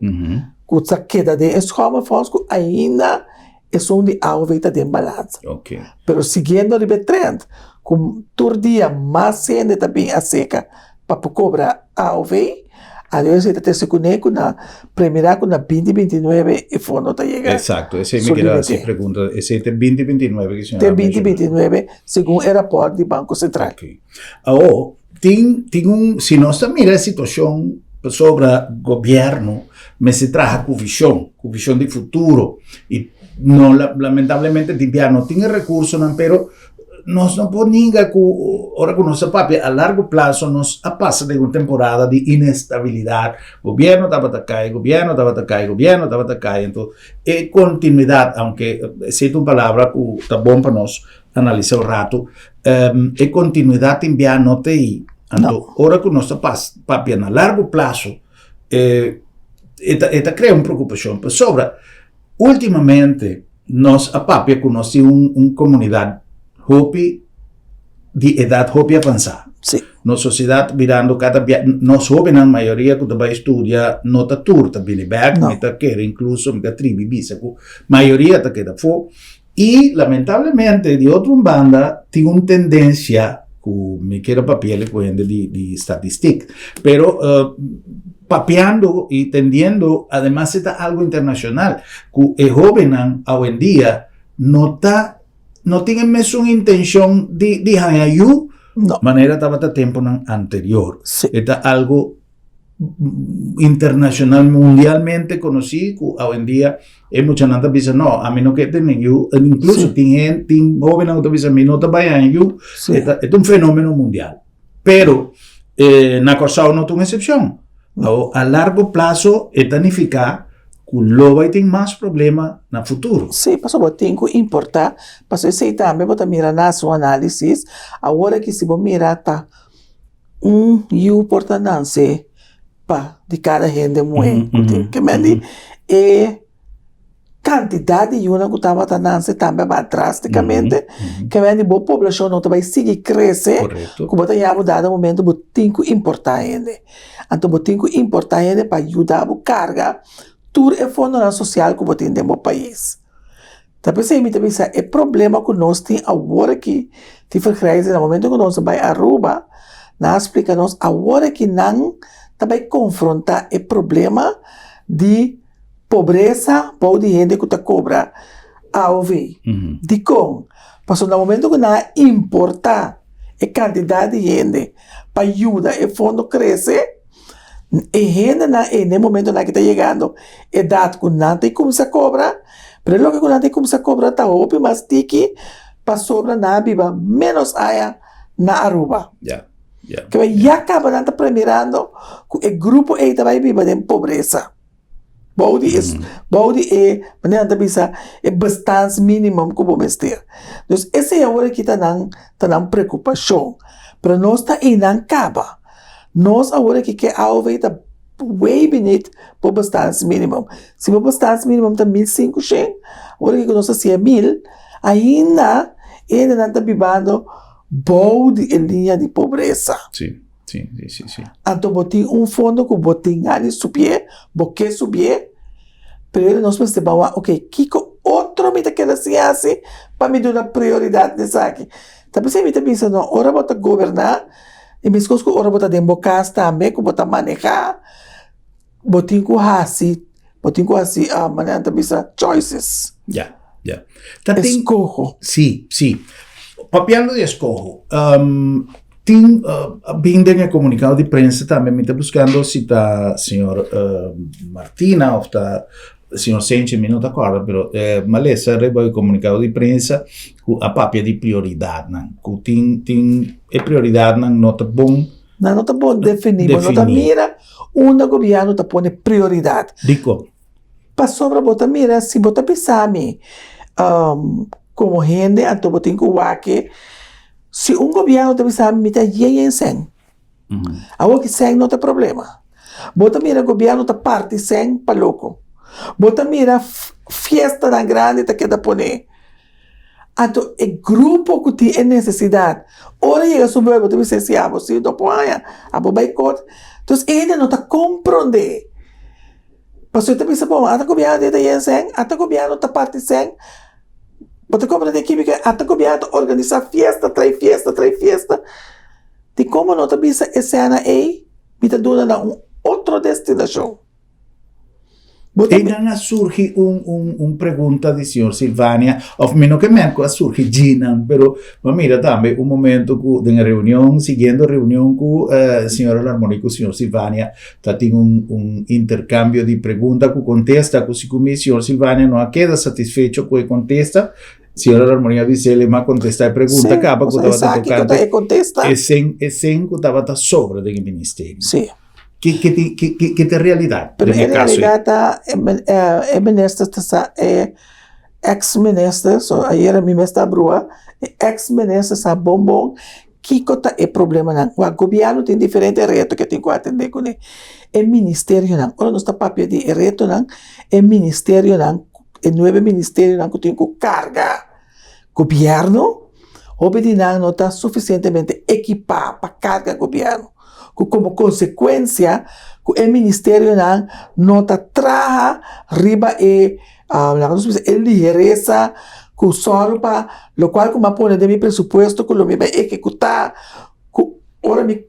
[SPEAKER 2] Que sa queda de escomelfonds que ainda é de AOV tá em balança.
[SPEAKER 1] Okay.
[SPEAKER 2] Pero seguindo o trend, com todo dia mais gente também a seca para cobrar AOV, aliás ele está se conectando na primeira com na 2029 e fundo tá chegando.
[SPEAKER 1] Exato, esse me queda essa pergunta, esse é 2029 que senhora.
[SPEAKER 2] 2029, segundo o rapport do Banco Central.
[SPEAKER 1] Okay. Agora, tem se nós mira a situação sobre o governo, mas se traja com visão de futuro e não lamentavelmente não tem recursos, não, pero nós não podemos ora com nossa papel a largo prazo nos passa de uma temporada de inestabilidade, governo estava a cair, então é continuidade, aunque é uma palavra que está bom para nós analisar o rato, é continuidade também não tem. Então, ora com nossa papel a largo prazo, esta cria uma preocupação. Sobre, ultimamente, nós a papel conhece uma comunidade hopi de idade hopi avançada.
[SPEAKER 2] Sim.
[SPEAKER 1] Na sociedade, virando cada vez, nós jovens, a maioria que vai estudar, não está turta, bem back, não está quer, incluso, não está tribo, bisa, a maioria está queda fora. E, lamentavelmente, de outra banda, tem uma tendência que me quero papel de estatística, pero papeando y tendiendo, además está algo internacional, que el joven hoy en día no tiene una intención de ayudar, manera estaba tiempo anterior.
[SPEAKER 2] Sí.
[SPEAKER 1] Está algo internacional, mundialmente conocido, que hoy en día hay mucha gente que dice, no, a mí no quieren ayuda, incluso tiene jóvenes que dicen, a mí no te vayan a ayuda, es un fenómeno mundial. Pero, na Corsao no es una excepción. A largo plazo, es significa que lo va a tener más problemas en el futuro.
[SPEAKER 2] Sí, pasó, tengo que importar, pasó, ese también, vos mira na su análisis, ahora que si vos mira, importancia de cada gente muito, que me diz, quantidade de uma que estava tanando também vai drasticamente, que me diz, a população não vai seguir crescer, como tem a dado momento, você tem que importar ainda. Então, você tem que importar ainda para ajudar a carga tudo é fundo social que você tem no país. Então, é problema que nós temos agora que, no momento que nós vamos a Aruba, nós explicamos agora que não também confrontar o problema de pobreza por de gente que está cobra AOV. De como? Porque no momento que nós importar a quantidade de gente para ajudar o fundo crescer, e gente no momento que está chegando, a idade que não tem como se cobrar, mas logo que não tem como se cobrar, está óbvio, mas tem que para sobra na viva menos área na Aruba. Que já acaba de primeirando que o grupo aí vai viver em pobreza. Bode é, maneira bisa é bastante mínimo que vamos ter. Então, essa é a hora que está na preocupação. Para nós está aí não acaba. Nós agora que a AOV está way beneath po bestaansminimum. Se o bestaansminimum está 1.500, agora que nós se é 1.000, ainda não está vivendo bom em linha de pobreza.
[SPEAKER 1] Sim.
[SPEAKER 2] Então, botem fundo que botem ali subir, porque subir, pero nós precisamos, ok, que outro me quer assim, para me dar uma prioridade nessa aqui. Então, você me está pensando, ora bota governar, e mesmo que ora bota democracia também, que bota manejar, botem com assim, maneira de pensar, choices.
[SPEAKER 1] Ya.
[SPEAKER 2] Escojo.
[SPEAKER 1] Sí. Papiando de escojo. Vindo en el comunicado de prensa también me está buscando si está señor Martina o está señor Sánchez, me no te acuerdo, pero malesa reba el comunicado de prensa a papia de prioridad, que prioridad no está bom.
[SPEAKER 2] Não está bom definir, não está mira, governo está põe prioridade.
[SPEAKER 1] Dico.
[SPEAKER 2] Para sobra bota mira, se bota pensar como gente, então botem que se governo está pensando, me está em 100. Agora que 100 não tem problema. Bota mira, governo está parte 100 para louco. Bota mira, fiesta na grande está queda poner. Então, o grupo que tem necessidade. Ora chega a subir, bota mira, se você não põe, a boicot. Então, ele não está compreendendo. Pastor está pensando, bom, até o governo está em 100, até o governo está parte 100. Bota compreender que até o governo organiza fiesta. De como não está pensando, essa cena aí, me está dando outra destinação.
[SPEAKER 1] Ainda surge pregunta de señor Silvania, o menos que me surge Gina, pero mira también un momento que en reunión, siguiendo reunión con señora Larmoni, con señor Silvania, está teniendo un intercambio de preguntas que contesta, que si señor Silvania no queda satisfecho con contesta, señora Larmoni dice, le más contesta y pregunta,
[SPEAKER 2] sí,
[SPEAKER 1] capa que estaba tocando,
[SPEAKER 2] es
[SPEAKER 1] que estaba sobre del ministerio.
[SPEAKER 2] Sí.
[SPEAKER 1] ¿Qué te realidad?
[SPEAKER 2] Pero en realidad, el ministro está ex-ministro, ayer a mí me está brua, ex-ministro está bombom, que está el problema. O gobierno tiene diferentes retos que tiene que atender con el ministerio. Ahora no está papel de reto, el ministerio, el nuevo ministerio que tiene que cargar. Gobierno, obediente no está suficientemente equipado para cargar el gobierno. Como consequência, o Ministério não trabalha riba liderança que só para o qual como põe de meu presupuesto que o meu vai executar ora que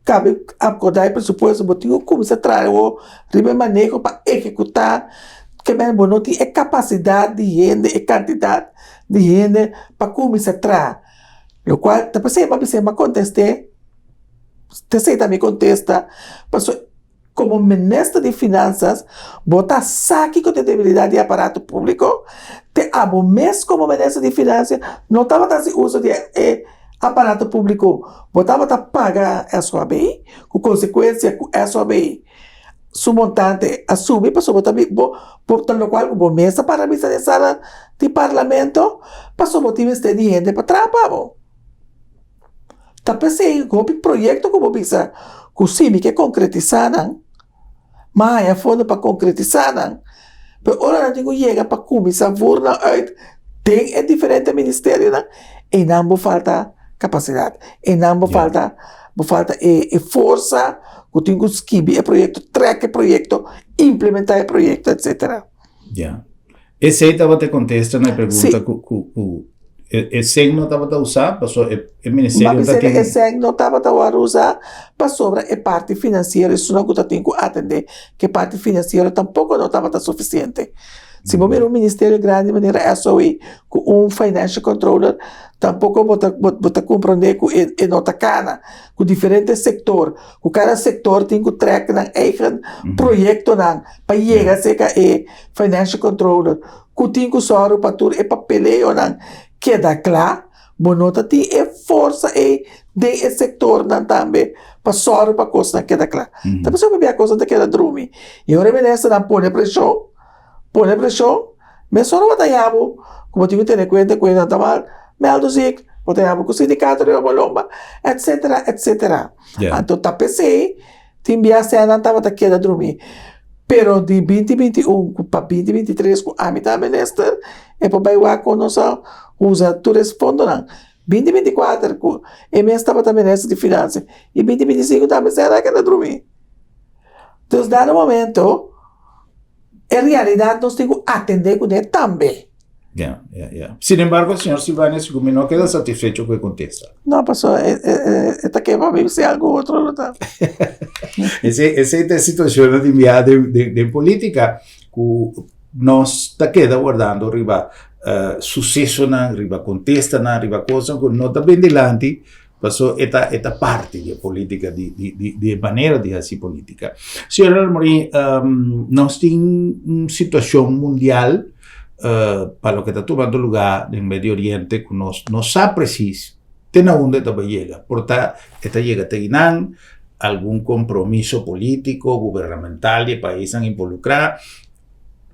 [SPEAKER 2] cabe acordar o presupuesto botinho como se traz o riba manejo para executar que bem bom não tem capacidade de gente e quantidade de gente para como se traz o qual depois você vai contestar. Você também contesta, como ministro de Finanças, botar saque com a debilidade de aparato público, te abo mesmo como ministro de Finanças, não estava dando uso de aparato público, botava a pagar a sua bem, com consequência, a sua bem, seu montante assume, passou botar no qual o mesa para a mesa de sala de parlamento, passou botar este dinheiro para trabalhar. Pensei, o projeto como bisa, que sim, que concretizaram, mas é fundo para concretizar, mas agora não tenho chega para começar a vorna uit, tem diferente ministério, e não falta capacidade, e não falta força, que tenho que escrever o projeto, track o projeto, implementar o projeto, etc.
[SPEAKER 1] Ya. Esse aí estava te contestando a pergunta que el SEG no estaba a usar, pasó el ministerio.
[SPEAKER 2] El SEG no estaba a usar, para sobre la parte financiera, eso no que tengo que atender, que parte financiera tampoco no estaba suficiente. Si vos miras un ministerio grande de manera SOE, con financial controller, tampoco vos comprender que no está cana, con diferentes sectores, con cada sector tiene que traer un proyecto para llegar a ser financial controller, que tiene que usar para todo el papeleo, queda claro, bonota tem força de sector também para só para coisa queda claro. Então você vai ver a coisa da queda drumi. E agora me nessa não põe pressão, mas só não vai dar como tenho que ter conta com ele também, meldo zic, vai dar com o sindicato de Bolomba, etc. Então tá pensei, te enviaste a Nantava te queda dormir. Pero de 2021 para 2023, a mim também minister, é para bailar com nossa usa, tu responde não. 2024, e mesmo estava também minister de finanças. E 2025 também será que dormir. Então, dado momento, en realidad nós temos que atender com ele também.
[SPEAKER 1] Sin embargo, el señor Silvanes no queda satisfecho con que contesta.
[SPEAKER 2] No, pasó, esta que va a verse algo otro, ¿no?
[SPEAKER 1] Esa situación de política que nos queda guardando arriba suceso, arriba contesta, arriba cosas que no está bien delante. Pasó esta parte de política, de manera de hacer política. Señora Armorí, nos tiene una situación mundial para lo que está tomando lugar en Medio Oriente, que no sabe preciso de dónde está llega. Por tanto, esta llega a algún compromiso político, gubernamental de país involucrado,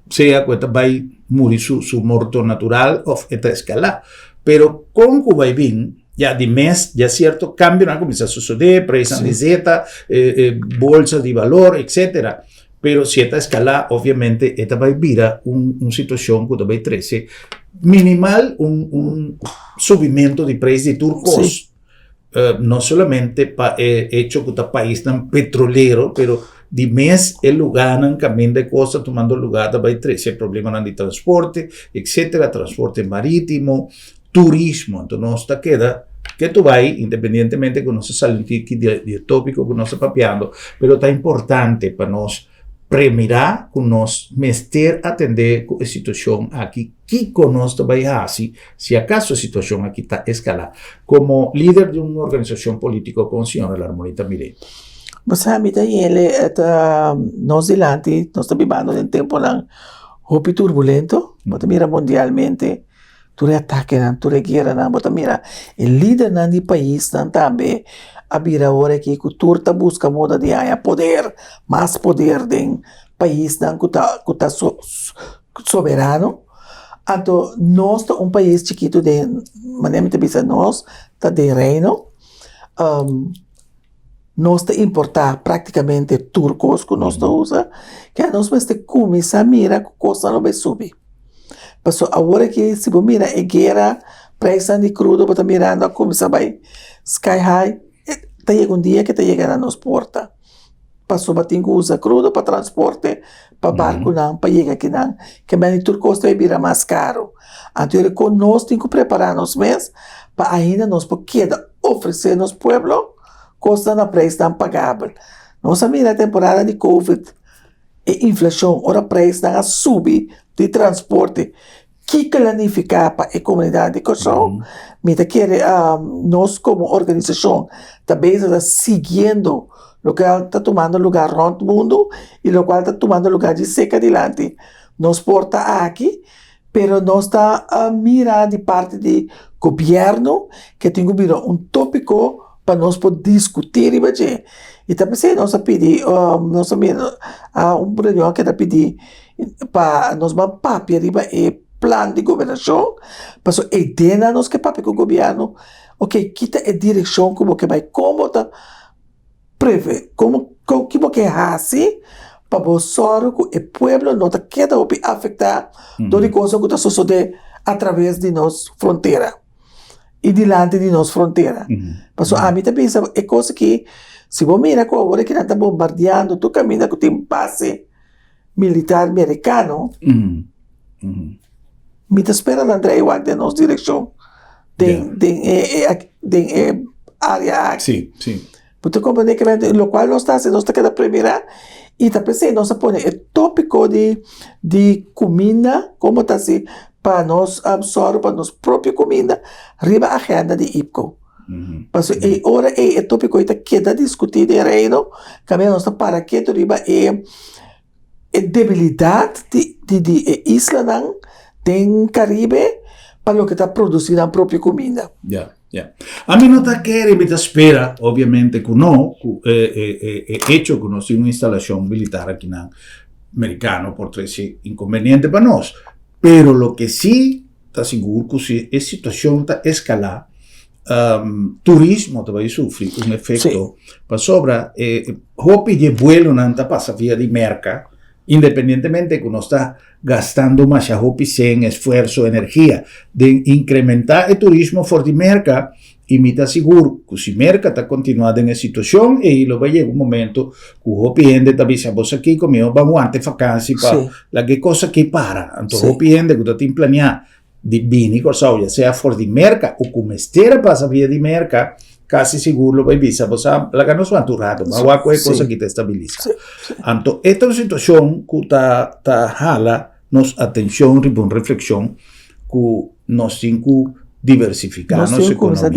[SPEAKER 1] sea que va a morir su muerto natural o esta escala. Pero con Cuba y bien, ya de mes, ya cierto cambio, ¿no? Comienza a suceder, presa de zeta, bolsa de valor, etcétera. Pero si esta escala, obviamente, esta va a vivir una situación que va a traer minimal, un subimiento de precios de turcos. Sí. No solamente hecho que este país tan petrolero, pero de mes el lugar en camino de cosas tomando lugar, va a traer problemas de transporte, etcétera, transporte marítimo, turismo. Entonces, nos queda que tú vas, independientemente que no se salga de tópico, que no se papeando, pero está importante para nos premirar con nos meter a atender a situación aquí que conosco vai así si acaso a situación aquí está escalada como líder de una organización política con señora Larmonita Miré.
[SPEAKER 2] Mas a mim daí ele nós delante nós estamos vivendo em tempo lang hopi turbulento, mas mira mundialmente tu ataque nan tu guerra nan, mas mira el líder nan di país nan também a vira hora que cultura busca moda de haya poder, mais poder de país nan que soberano. Então, nós estamos país chiquito de maneira de pensar nós tá de reino. Nós te importar praticamente turcos que nós usa, que nós mas te começa a mirar que coisa não vai subir. Passou agora que se você mira a guerra, preço de crudo, você mirando como se vai sky high. Chega um dia que chega na nossa porta. Passou batinho usa crudo para transporte, para barco não, para chegar aqui não. Que bem turcos vai virar mais caro. Então, nós temos que preparar nos meses para ainda nós poder oferecer nos pueblo coisa na preço não pagável. Nós mira a temporada de Covid e inflação, ora preço não subir de transporte. Que planificar para a comunidade de Kosovo, mira que nós como organização também está seguindo o que está tomando lugar no mundo e o qual está tomando lugar de seca adiante. Nós porta aqui, pero nós está a mirar de parte do governo que tem que virar tópico para nós poder discutir e ver. E também se nós pedir, nós reunião que está pedir para nós mandar papel e plan de governação, mas a ideia nós que papi com o governo, ok, quita a direção como que vai como tá preve, como que que assim para você que o povo não tá queda opi afetar do coisa que tá sucedendo através de nossa fronteira e diante de nossa fronteira. Mas a mim também é coisa que se você mira com agora que não tá bombardeando, tu caminha com tem base militar americano. Me espera André igual de nossa direção de área.
[SPEAKER 1] Sim.
[SPEAKER 2] Porque compreender que o qual nós está cada primeira e também se nós põe o tópico de comida como está assim para nós absorver para nossa própria comida riba a agenda de IPCO. Mas ora o tópico está queda discutido em reino que nós está para que riba a debilidade de isla não tem Caribe para o que está produzindo a própria comida.
[SPEAKER 1] A mí no está querendo, me espera, obviamente, que no, hecho que no sea una instalación militar aquí en americano, por ese inconveniente para nosotros. Pero lo que sí está seguro que si es situación está escalada, turismo também sofre um efeito para sobra. Hopi de vuelo não passa via de merca, independentemente que nós está gastando mais a hopi sem esforço, energia, de incrementar o turismo fora de merca. E me está seguro que se merca está continuando em situação e ele vai chegar momento que o hopi ende está dizendo, você aqui comigo, vamos antes vacância para lá que coisa que para. Então o hopi ende que está tem planear de bini, já seja fora de merca ou como esteira passa via de merca, quase seguro vai dizer, você lá que não sou aturado, mas há qualquer coisa que te estabiliza. Então esta situação que está jala nos atenção e uma reflexão que nós temos diversificar nossa economia.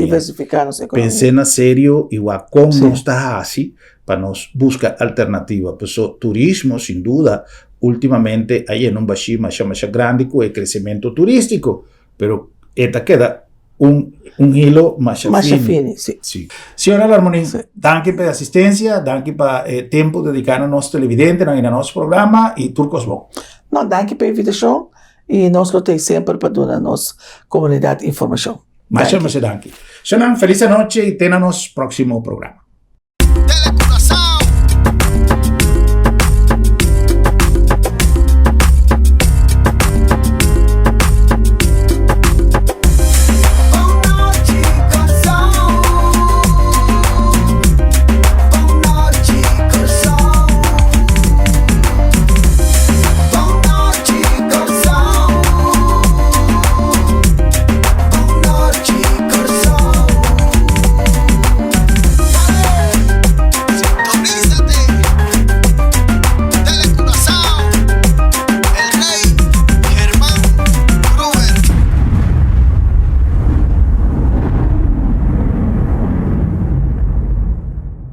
[SPEAKER 1] Pensei na sério e como nós está assim para nós buscar alternativa. Porque turismo, sem dúvida, ultimamente aí não vai ser mais grande com o crescimento turístico, mas esta queda hilo mais fino. Sim. Senhora Larmoni, danke pela assistência, danke para tempo dedicado ao nosso televidente, no nosso programa e turcos bom.
[SPEAKER 2] Não, danke pela invitação. E nós lutamos sempre para dar a nossa comunidade informação.
[SPEAKER 1] Mas danke. Feliz noite e até no nosso próximo programa.